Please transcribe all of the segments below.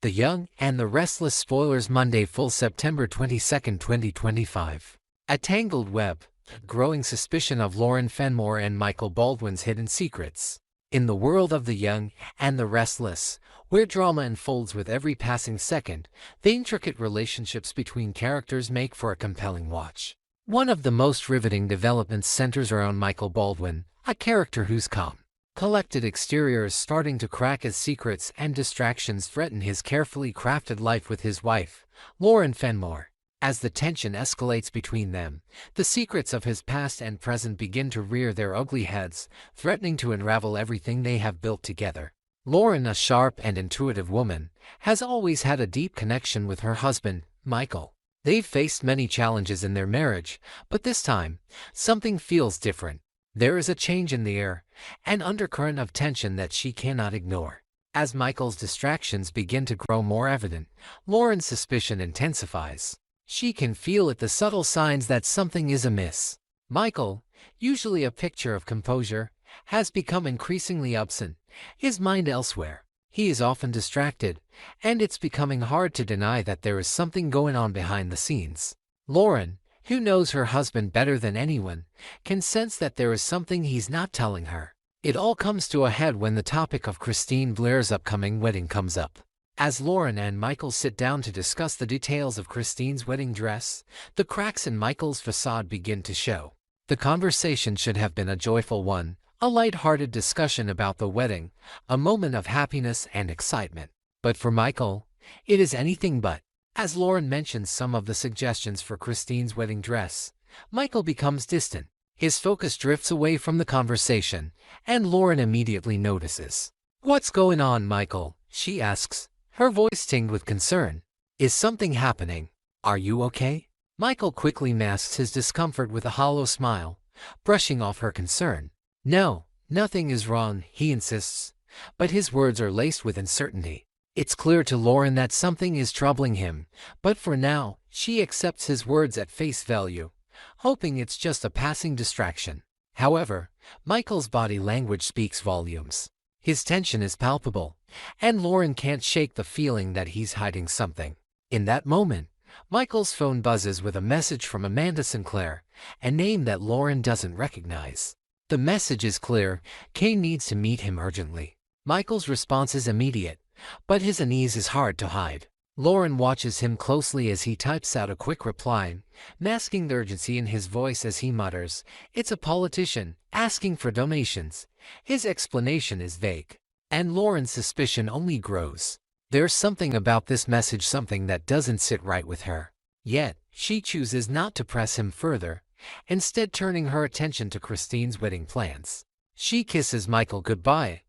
The Young and the Restless. Spoilers. Monday, full September 22, 2025. A tangled web, growing suspicion of Lauren Fenmore and Michael Baldwin's hidden secrets. In the world of The Young and the Restless, where drama unfolds with every passing second, the intricate relationships between characters make for a compelling watch. One of the most riveting developments centers around Michael Baldwin, a character whose calm, collected exterior is starting to crack as secrets and distractions threaten his carefully crafted life with his wife, Lauren Fenmore. As the tension escalates between them, the secrets of his past and present begin to rear their ugly heads, threatening to unravel everything they have built together. Lauren, a sharp and intuitive woman, has always had a deep connection with her husband, Michael. They've faced many challenges in their marriage, but this time, something feels different. There is a change in the air, an undercurrent of tension that she cannot ignore. As Michael's distractions begin to grow more evident, Lauren's suspicion intensifies. She can feel the subtle signs that something is amiss. Michael, usually a picture of composure, has become increasingly absent, his mind elsewhere. He is often distracted, and it's becoming hard to deny that there is something going on behind the scenes. Lauren, who knows her husband better than anyone, can sense that there is something he's not telling her. It all comes to a head when the topic of Christine Blair's upcoming wedding comes up. As Lauren and Michael sit down to discuss the details of Christine's wedding dress, the cracks in Michael's facade begin to show. The conversation should have been a joyful one, a light-hearted discussion about the wedding, a moment of happiness and excitement. But for Michael, it is anything but. As Lauren mentions some of the suggestions for Christine's wedding dress, Michael becomes distant. His focus drifts away from the conversation, and Lauren immediately notices. "What's going on, Michael?" she asks, her voice tinged with concern. "Is something happening? Are you okay?" Michael quickly masks his discomfort with a hollow smile, brushing off her concern. "No, nothing is wrong," he insists, but his words are laced with uncertainty. It's clear to Lauren that something is troubling him, but for now, she accepts his words at face value, hoping it's just a passing distraction. However, Michael's body language speaks volumes. His tension is palpable, and Lauren can't shake the feeling that he's hiding something. In that moment, Michael's phone buzzes with a message from Amanda Sinclair, a name that Lauren doesn't recognize. The message is clear: Kane needs to meet him urgently. Michael's response is immediate, but his unease is hard to hide. Lauren watches him closely as he types out a quick reply, masking the urgency in his voice as he mutters, "It's a politician, asking for donations." His explanation is vague, and Lauren's suspicion only grows. There's something about this message, something that doesn't sit right with her. Yet, she chooses not to press him further, instead turning her attention to Christine's wedding plans. She kisses Michael goodbye,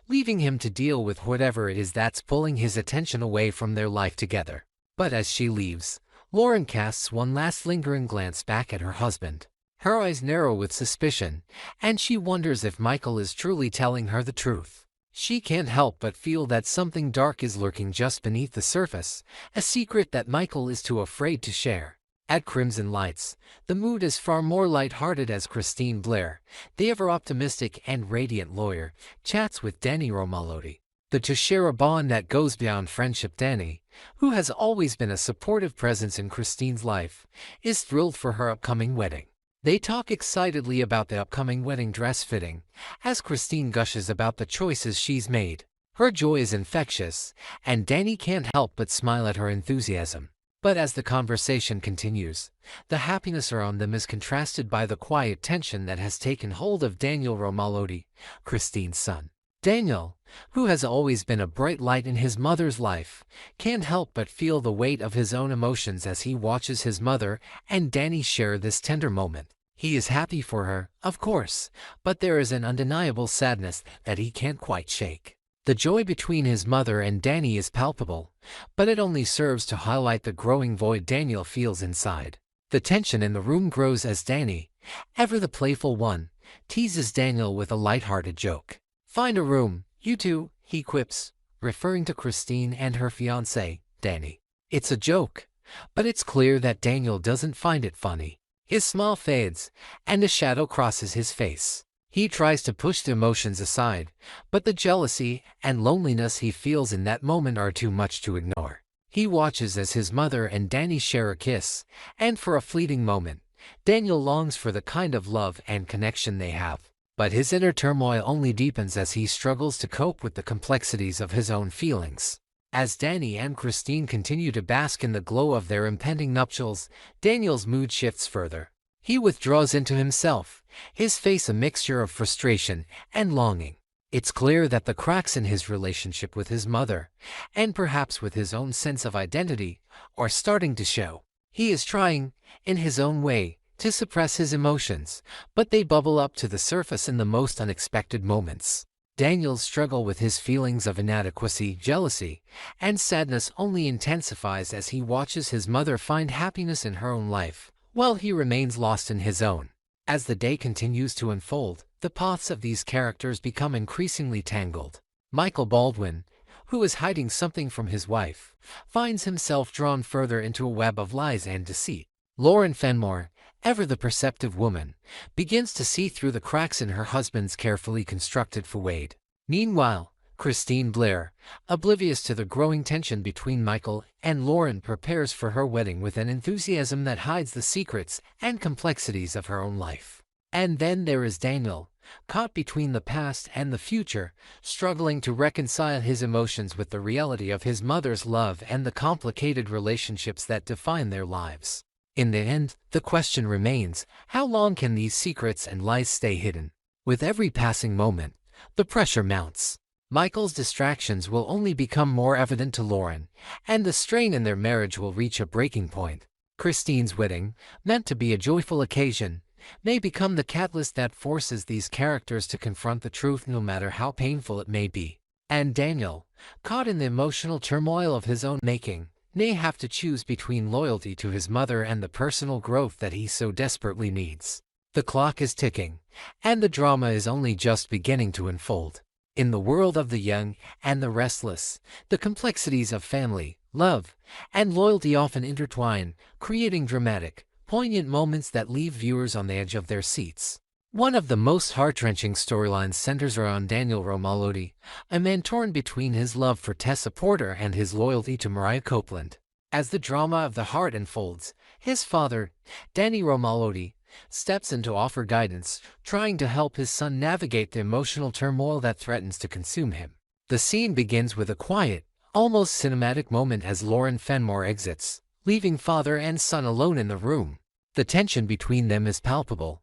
leaving him to deal with whatever it is that's pulling his attention away from their life together. But as she leaves, Lauren casts one last lingering glance back at her husband. Her eyes narrow with suspicion, and she wonders if Michael is truly telling her the truth. She can't help but feel that something dark is lurking just beneath the surface, a secret that Michael is too afraid to share. At Crimson Lights, the mood is far more light-hearted as Christine Blair, the ever-optimistic and radiant lawyer, chats with Danny Romalotti. To share a bond that goes beyond friendship. Danny, who has always been a supportive presence in Christine's life, is thrilled for her upcoming wedding. They talk excitedly about the upcoming wedding dress fitting, as Christine gushes about the choices she's made. Her joy is infectious, and Danny can't help but smile at her enthusiasm. But as the conversation continues, the happiness around them is contrasted by the quiet tension that has taken hold of Daniel Romalotti, Christine's son. Daniel, who has always been a bright light in his mother's life, can't help but feel the weight of his own emotions as he watches his mother and Danny share this tender moment. He is happy for her, of course, but there is an undeniable sadness that he can't quite shake. The joy between his mother and Danny is palpable, but it only serves to highlight the growing void Daniel feels inside. The tension in the room grows as Danny, ever the playful one, teases Daniel with a light-hearted joke. "Find a room, you two," he quips, referring to Christine and her fiancé, Danny. It's a joke, but it's clear that Daniel doesn't find it funny. His smile fades, and a shadow crosses his face. He tries to push the emotions aside, but the jealousy and loneliness he feels in that moment are too much to ignore. He watches as his mother and Danny share a kiss, and for a fleeting moment, Daniel longs for the kind of love and connection they have. But his inner turmoil only deepens as he struggles to cope with the complexities of his own feelings. As Danny and Christine continue to bask in the glow of their impending nuptials, Daniel's mood shifts further. He withdraws into himself, his face a mixture of frustration and longing. It's clear that the cracks in his relationship with his mother, and perhaps with his own sense of identity, are starting to show. He is trying, in his own way, to suppress his emotions, but they bubble up to the surface in the most unexpected moments. Daniel's struggle with his feelings of inadequacy, jealousy, and sadness only intensifies as he watches his mother find happiness in her own life, while he remains lost in his own. As the day continues to unfold, the paths of these characters become increasingly tangled. Michael Baldwin, who is hiding something from his wife, finds himself drawn further into a web of lies and deceit. Lauren Fenmore, ever the perceptive woman, begins to see through the cracks in her husband's carefully constructed facade. Meanwhile, Christine Blair, oblivious to the growing tension between Michael and Lauren, prepares for her wedding with an enthusiasm that hides the secrets and complexities of her own life. And then there is Daniel, caught between the past and the future, struggling to reconcile his emotions with the reality of his mother's love and the complicated relationships that define their lives. In the end, the question remains, how long can these secrets and lies stay hidden? With every passing moment, the pressure mounts. Michael's distractions will only become more evident to Lauren, and the strain in their marriage will reach a breaking point. Christine's wedding, meant to be a joyful occasion, may become the catalyst that forces these characters to confront the truth no matter how painful it may be. And Daniel, caught in the emotional turmoil of his own making, may have to choose between loyalty to his mother and the personal growth that he so desperately needs. The clock is ticking, and the drama is only just beginning to unfold. In the world of the young and the restless, the complexities of family, love, and loyalty often intertwine, creating dramatic, poignant moments that leave viewers on the edge of their seats. One of the most heart-wrenching storylines centers around Daniel Romalotti, a man torn between his love for Tessa Porter and his loyalty to Mariah Copeland. As the drama of the heart unfolds, his father, Danny Romalotti, steps in to offer guidance, trying to help his son navigate the emotional turmoil that threatens to consume him. The scene begins with a quiet, almost cinematic moment as Lauren Fenmore exits, leaving father and son alone in the room. The tension between them is palpable,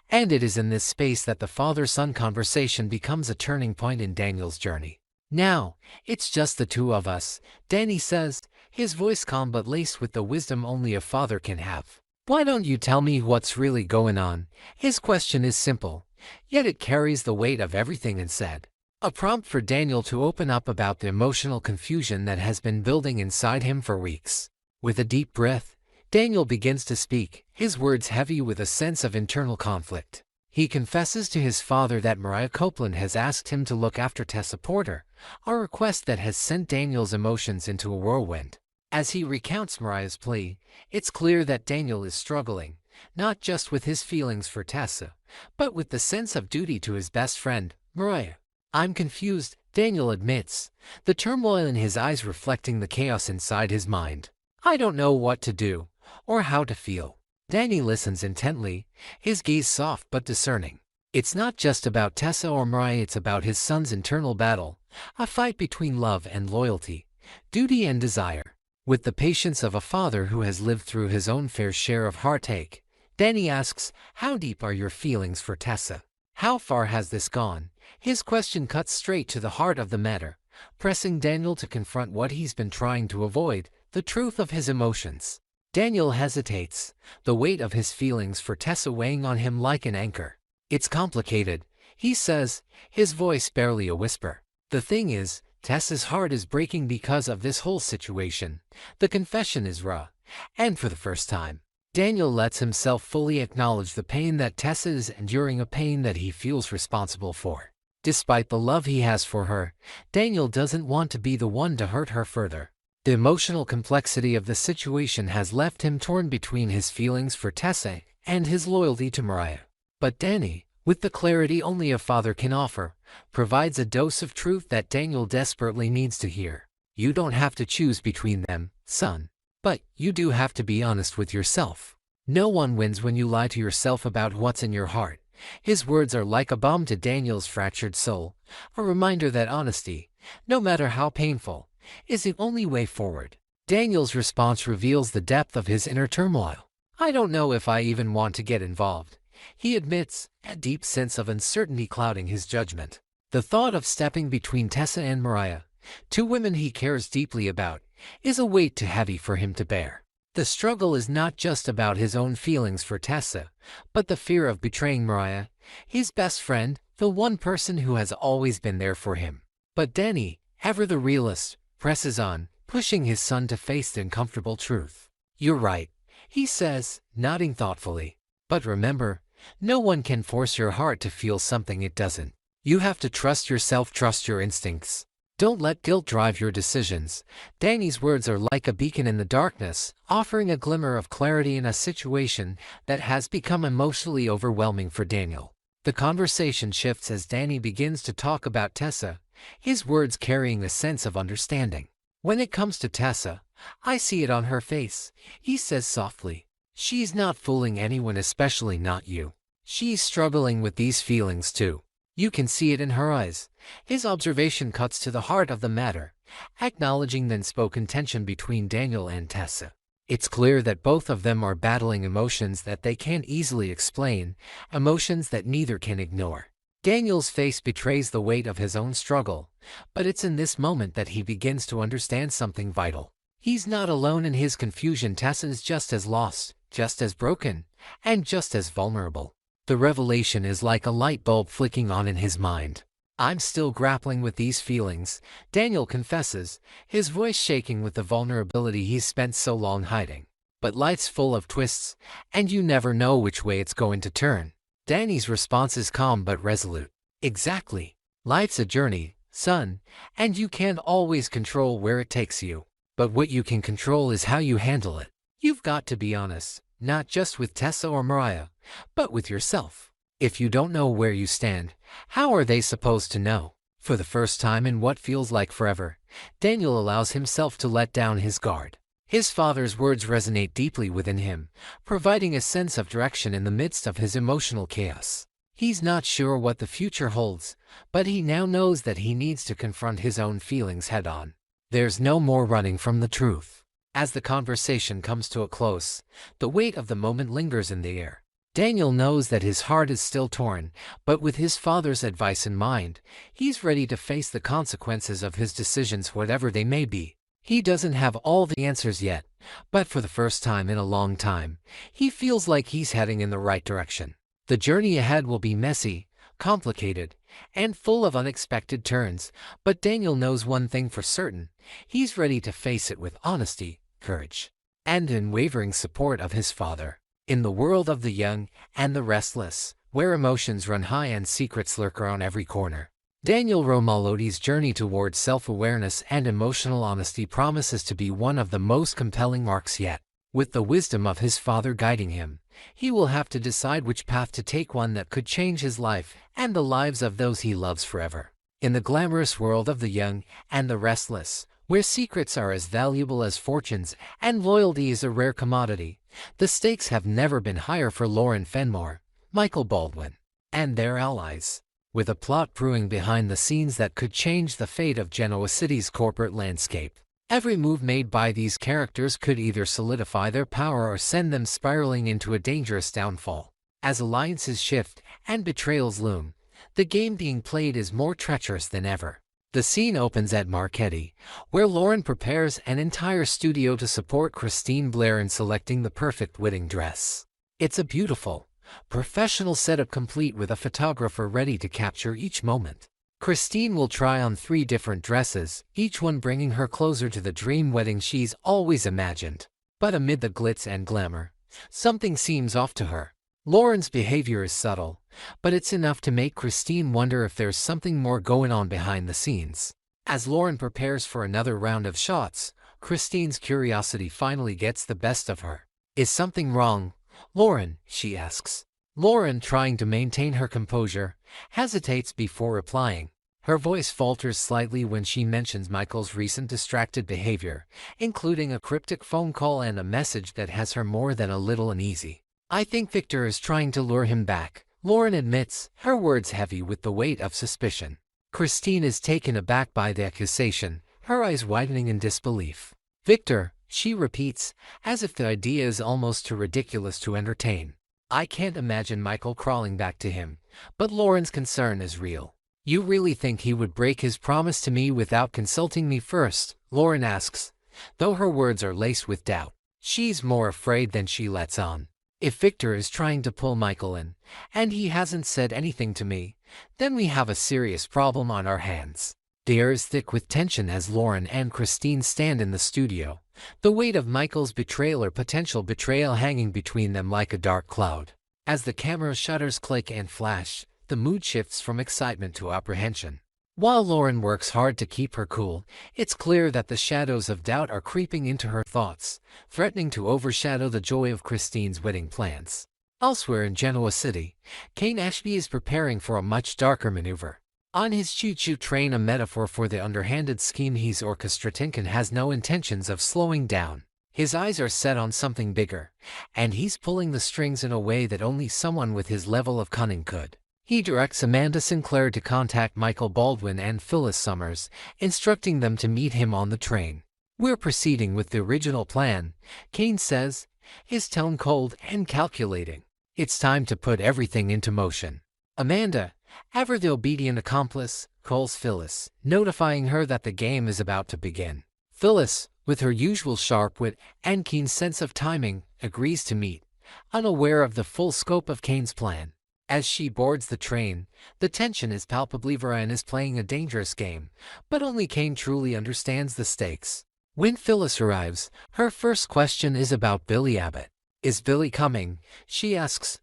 and it is in this space that the father-son conversation becomes a turning point in Daniel's journey. "Now, it's just the two of us," Danny says, his voice calm but laced with the wisdom only a father can have. "Why don't you tell me what's really going on?" His question is simple, yet it carries the weight of everything it said. A prompt for Daniel to open up about the emotional confusion that has been building inside him for weeks. With a deep breath, Daniel begins to speak, his words heavy with a sense of internal conflict. He confesses to his father that Mariah Copeland has asked him to look after Tessa Porter, a request that has sent Daniel's emotions into a whirlwind. As he recounts Mariah's plea, it's clear that Daniel is struggling, not just with his feelings for Tessa, but with the sense of duty to his best friend, Mariah. "I'm confused," Daniel admits, the turmoil in his eyes reflecting the chaos inside his mind. "I don't know what to do, or how to feel." Danny listens intently, his gaze soft but discerning. It's not just about Tessa or Mariah, it's about his son's internal battle, a fight between love and loyalty, duty and desire. With the patience of a father who has lived through his own fair share of heartache, Danny asks, "How deep are your feelings for Tessa? How far has this gone?" His question cuts straight to the heart of the matter, pressing Daniel to confront what he's been trying to avoid, the truth of his emotions. Daniel hesitates, the weight of his feelings for Tessa weighing on him like an anchor. "It's complicated," he says, his voice barely a whisper. "The thing is, Tessa's heart is breaking because of this whole situation." The confession is raw, and for the first time, Daniel lets himself fully acknowledge the pain that Tessa is enduring, a pain that he feels responsible for. Despite the love he has for her, Daniel doesn't want to be the one to hurt her further. The emotional complexity of the situation has left him torn between his feelings for Tessa and his loyalty to Mariah. But Danny, with the clarity only a father can offer, provides a dose of truth that Daniel desperately needs to hear. You don't have to choose between them, son. But you do have to be honest with yourself. No one wins when you lie to yourself about what's in your heart. His words are like a balm to Daniel's fractured soul, a reminder that honesty, no matter how painful, is the only way forward. Daniel's response reveals the depth of his inner turmoil. I don't know if I even want to get involved, he admits, a deep sense of uncertainty clouding his judgment. The thought of stepping between Tessa and Mariah, two women he cares deeply about, is a weight too heavy for him to bear. The struggle is not just about his own feelings for Tessa, but the fear of betraying Mariah, his best friend, the one person who has always been there for him. But Danny, ever the realist, presses on, pushing his son to face the uncomfortable truth. You're right, he says, nodding thoughtfully. But remember, no one can force your heart to feel something it doesn't. You have to trust yourself, trust your instincts. Don't let guilt drive your decisions. Danny's words are like a beacon in the darkness, offering a glimmer of clarity in a situation that has become emotionally overwhelming for Daniel. The conversation shifts as Danny begins to talk about Tessa, his words carrying a sense of understanding. When it comes to Tessa, I see it on her face, he says softly. She's not fooling anyone, especially not you. She's struggling with these feelings too. You can see it in her eyes. His observation cuts to the heart of the matter, acknowledging the unspoken tension between Daniel and Tessa. It's clear that both of them are battling emotions that they can't easily explain, emotions that neither can ignore. Daniel's face betrays the weight of his own struggle, but it's in this moment that he begins to understand something vital. He's not alone in his confusion. Tessa is just as lost, just as broken, and just as vulnerable. The revelation is like a light bulb flicking on in his mind. I'm still grappling with these feelings, Daniel confesses, his voice shaking with the vulnerability he's spent so long hiding. But life's full of twists, and you never know which way it's going to turn. Danny's response is calm but resolute. Exactly. Life's a journey, son, and you can't always control where it takes you. But what you can control is how you handle it. You've got to be honest, not just with Tessa or Mariah, but with yourself. If you don't know where you stand, how are they supposed to know? For the first time in what feels like forever, Daniel allows himself to let down his guard. His father's words resonate deeply within him, providing a sense of direction in the midst of his emotional chaos. He's not sure what the future holds, but he now knows that he needs to confront his own feelings head-on. There's no more running from the truth. As the conversation comes to a close, the weight of the moment lingers in the air. Daniel knows that his heart is still torn, but with his father's advice in mind, he's ready to face the consequences of his decisions, whatever they may be. He doesn't have all the answers yet, but for the first time in a long time, he feels like he's heading in the right direction. The journey ahead will be messy, complicated, and full of unexpected turns, but Daniel knows one thing for certain: he's ready to face it with honesty, courage, and unwavering support of his father. In the world of the young and the restless, where emotions run high and secrets lurk around every corner, Daniel Romalody's journey towards self-awareness and emotional honesty promises to be one of the most compelling arcs yet. With the wisdom of his father guiding him, he will have to decide which path to take, one that could change his life and the lives of those he loves forever. In the glamorous world of the young and the restless, where secrets are as valuable as fortunes and loyalty is a rare commodity, the stakes have never been higher for Lauren Fenmore, Michael Baldwin, and their allies. With a plot brewing behind the scenes that could change the fate of Genoa City's corporate landscape, every move made by these characters could either solidify their power or send them spiraling into a dangerous downfall. As alliances shift and betrayals loom, the game being played is more treacherous than ever. The scene opens at Marchetti, where Lauren prepares an entire studio to support Christine Blair in selecting the perfect wedding dress. It's a beautiful, professional setup complete with a photographer ready to capture each moment. Christine will try on 3 different dresses, each one bringing her closer to the dream wedding she's always imagined. But amid the glitz and glamour, something seems off to her. Lauren's behavior is subtle, but it's enough to make Christine wonder if there's something more going on behind the scenes. As Lauren prepares for another round of shots, Christine's curiosity finally gets the best of her. Is something wrong, Lauren? She asks. Lauren, trying to maintain her composure, hesitates before replying. Her voice falters slightly when she mentions Michael's recent distracted behavior, including a cryptic phone call and a message that has her more than a little uneasy. "I think Victor is trying to lure him back," Lauren admits, her words heavy with the weight of suspicion. Christine is taken aback by the accusation, her eyes widening in disbelief. "Victor," she repeats, as if the idea is almost too ridiculous to entertain. "I can't imagine Michael crawling back to him, but Lauren's concern is real." "You really think he would break his promise to me without consulting me first?" Lauren asks, though her words are laced with doubt. She's more afraid than she lets on. "If Victor is trying to pull Michael in, and he hasn't said anything to me, then we have a serious problem on our hands." The air is thick with tension as Lauren and Christine stand in the studio, the weight of Michael's betrayal or potential betrayal hanging between them like a dark cloud. As the camera shutters click and flash, the mood shifts from excitement to apprehension. While Lauren works hard to keep her cool, it's clear that the shadows of doubt are creeping into her thoughts, threatening to overshadow the joy of Christine's wedding plans. Elsewhere in Genoa City, Kane Ashby is preparing for a much darker maneuver. On his choo-choo train, a metaphor for the underhanded scheme he's orchestrating, Kane has no intentions of slowing down. His eyes are set on something bigger, and he's pulling the strings in a way that only someone with his level of cunning could. He directs Amanda Sinclair to contact Michael Baldwin and Phyllis Summers, instructing them to meet him on the train. "We're proceeding with the original plan," Kane says, his tone cold and calculating. "It's time to put everything into motion." Amanda, ever the obedient accomplice, calls Phyllis, notifying her that the game is about to begin. Phyllis, with her usual sharp wit and keen sense of timing, agrees to meet, unaware of the full scope of Kane's plan. As she boards the train, the tension is palpably there and is playing a dangerous game, but only Kane truly understands the stakes. When Phyllis arrives, her first question is about Billy Abbott. "Is Billy coming?" she asks,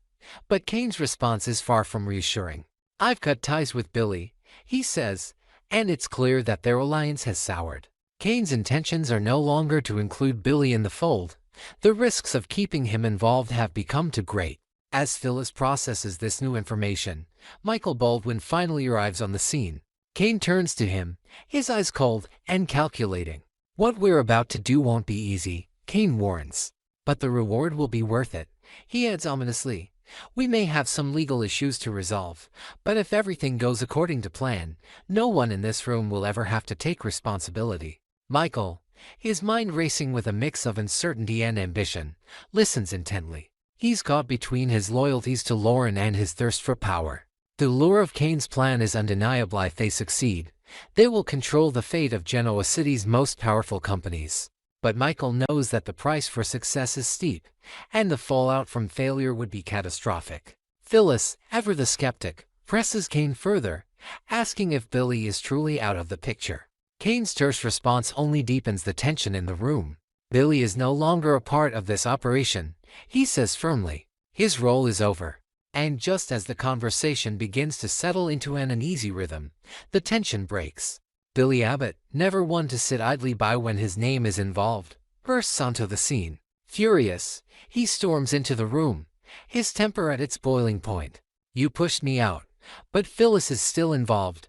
but Kane's response is far from reassuring. "I've cut ties with Billy," he says, and it's clear that their alliance has soured. Kane's intentions are no longer to include Billy in the fold. The risks of keeping him involved have become too great. As Phyllis processes this new information, Michael Baldwin finally arrives on the scene. Kane turns to him, his eyes cold and calculating. "What we're about to do won't be easy," Kane warns. "But the reward will be worth it," he adds ominously. "We may have some legal issues to resolve, but if everything goes according to plan, no one in this room will ever have to take responsibility." Michael, his mind racing with a mix of uncertainty and ambition, listens intently. He's caught between his loyalties to Lauren and his thirst for power. The lure of Kane's plan is undeniable. If they succeed, they will control the fate of Genoa City's most powerful companies. But Michael knows that the price for success is steep, and the fallout from failure would be catastrophic. Phyllis, ever the skeptic, presses Kane further, asking if Billy is truly out of the picture. Kane's terse response only deepens the tension in the room. "Billy is no longer a part of this operation," he says firmly. "His role is over." And just as the conversation begins to settle into an uneasy rhythm, the tension breaks. Billy Abbott, never one to sit idly by when his name is involved, bursts onto the scene. Furious, he storms into the room, his temper at its boiling point. "You pushed me out, but Phyllis is still involved,"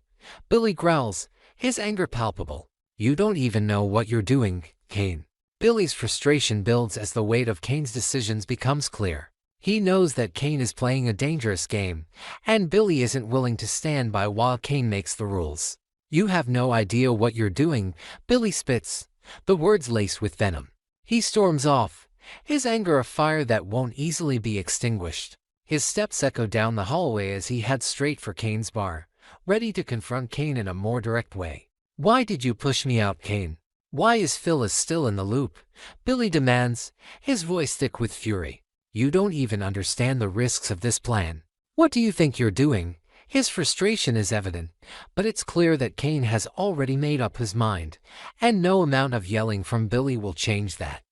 Billy growls, his anger palpable. "You don't even know what you're doing, Kane." Billy's frustration builds as the weight of Kane's decisions becomes clear. He knows that Kane is playing a dangerous game, and Billy isn't willing to stand by while Kane makes the rules. "You have no idea what you're doing," Billy spits, the words laced with venom. He storms off, his anger a fire that won't easily be extinguished. His steps echo down the hallway as he heads straight for Kane's bar, ready to confront Kane in a more direct way. "Why did you push me out, Kane? Why is Phyllis still in the loop?" Billy demands, his voice thick with fury. "You don't even understand the risks of this plan. What do you think you're doing?" His frustration is evident, but it's clear that Kane has already made up his mind, and no amount of yelling from Billy will change that.